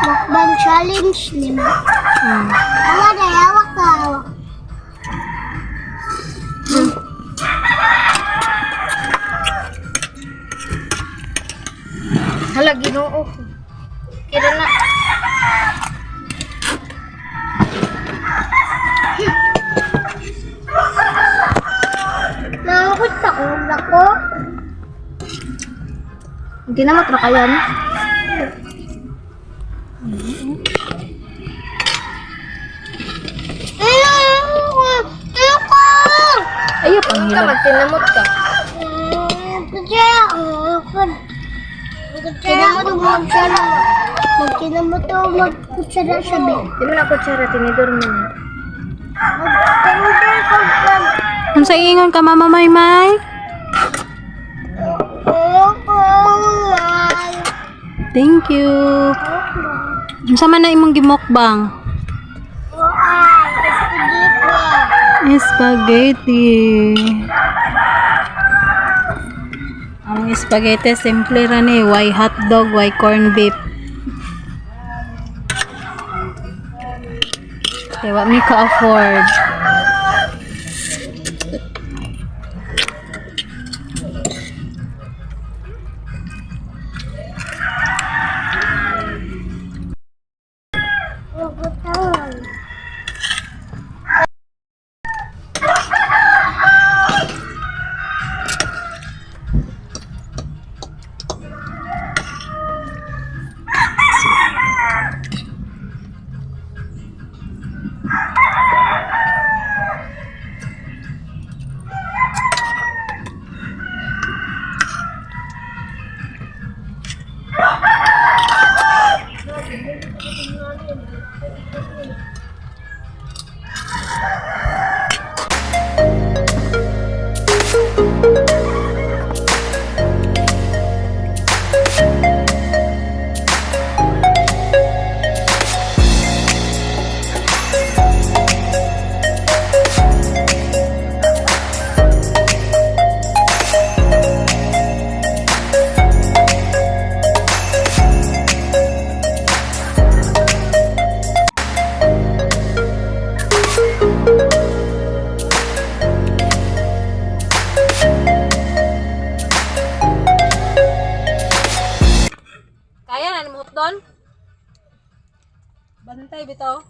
Mukbang challenge 5. Awa na, hawak ka, hawak. Hala, Ginoo. Kira na. Nakakot ako, nako. Hindi na matrakayan. Ayaw, panghilap. Magtinamot ka. Magkinamot o magkutsara siya, be. Di mo na kutsara, tinidor mo na. Ang sa ingon ka, Mama Maymay? Thank you. Ang sama na imong gimokbang? Spaghetti. Ang spaghetti simple ra ni, why hotdog, why corn beef. Kaya wa mi ka afford. Kaya na namuhot doon? Bantay bitaw.